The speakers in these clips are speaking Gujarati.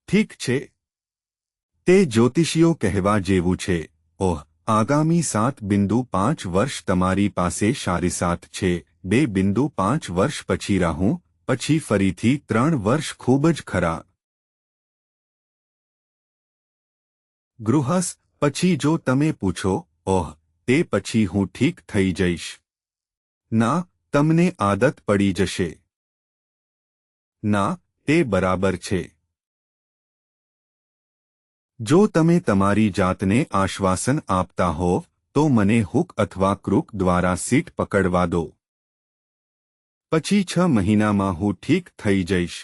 ઠીક છે, તે જ્યોતિષીઓ કહેવા જેવું છે. ઓહ, આગામી 7.5 વર્ષ તમારી પાસે સારી સાથ છે. 2.5 વર્ષ પછી રાહુ, પછી ફરીથી 3 વર્ષ ખૂબ જ ખરા. ગૃહસ્થ, પછી જો તમે પૂછો, ઓહ, તે પછી હું ઠીક થઈ જઈશ. ના, તમને આદત પડી જશે. ના, તે બરાબર છે. જો તમે તમારી જાતને આશ્વાસન આપતા હોવ, તો મને હુક અથવા ક્રૂક દ્વારા સીટ પકડવા દો. પછી 6 મહિનામાં હું ઠીક થઈ જઈશ.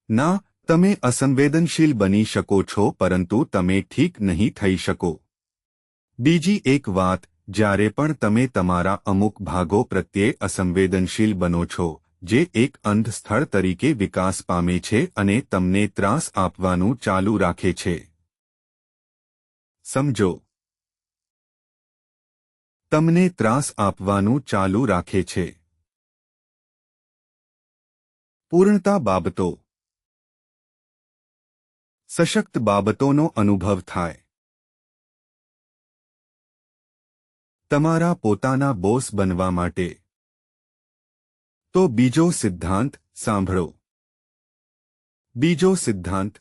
ના, તમે અસંવેદનશીલ બની શકો છો પરંતુ તમે ઠીક નહીં થઈ શકો. બીજી એક વાત, જ્યારે પણ તમે તમારા અમુક ભાગો પ્રત્યે અસંવેદનશીલ બનો છો, જે એક અંધ સ્થળ તરીકે વિકાસ પામે છે અને તમને ત્રાસ આપવાનું ચાલુ રાખે છે. સમજો. તમને ત્રાસ આપવાનું ચાલુ રાખે છે. પૂર્ણતા બાબતો. સશક્ત બાબતોનો અનુભવ થાય. તમારા પોતાના બોસ બનવા માટે. તો બીજો સિદ્ધાંત સાંભળો. બીજો સિદ્ધાંત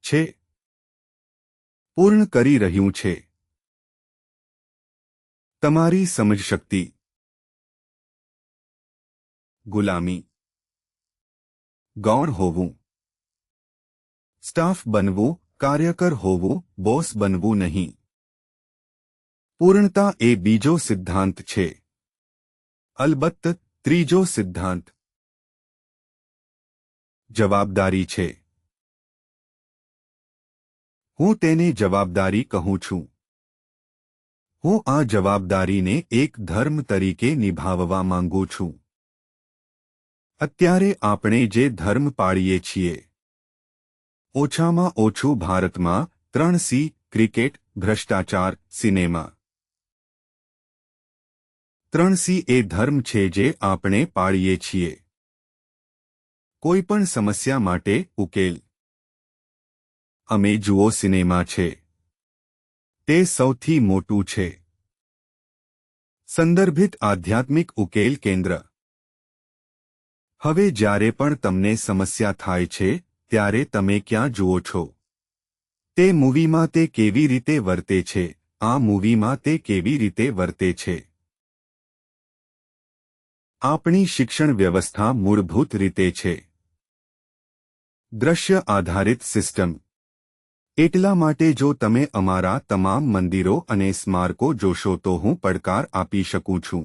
છે પૂર્ણ કરી રહ્યું છે. તમારી સમજશક્તિ. ગુલામી. ગૌણ હોવું. સ્ટાફ બનવું, કાર્યકર હોવું, બોસ બનવું નહીં. પૂર્ણતા એ બીજો સિદ્ધાંત છે. અલબત્ત, ત્રીજો સિદ્ધાંત જવાબદારી છે. હું તેને જવાબદારી કહું છું. હું આ જવાબદારીને એક ધર્મ તરીકે નિભાવવા માંગુ છું. અત્યારે આપણે જે ધર્મ પાળીએ છીએ, ઓછામાં ઓછું ભારતમાં 3C: ક્રિકેટ, ભ્રષ્ટાચાર, સિનેમા. 3C એ ધર્મ છે જે આપણે પાળીએ છીએ. કોઈપણ સમસ્યા માટે ઉકેલ. અમે જુઓ સિનેમા છે. તે સૌથી મોટું છે. સંદર્ભિત આધ્યાત્મિક ઉકેલ કેન્દ્ર. હવે જ્યારે પણ તમને સમસ્યા થાય છે, ત્યારે તમે ક્યાં જુઓ છો? તે મૂવીમાં તે કેવી રીતે વર્તે છે, આ મૂવીમાં તે કેવી રીતે વર્તે છે. આપણી શિક્ષણ વ્યવસ્થા મૂળભૂત રીતે છે દ્રશ્ય આધારિત સિસ્ટમ. એટલા માટે જો તમે અમારા તમામ મંદિરો અને સ્મારકો જોશો તો હું પડકાર આપી શકું છું.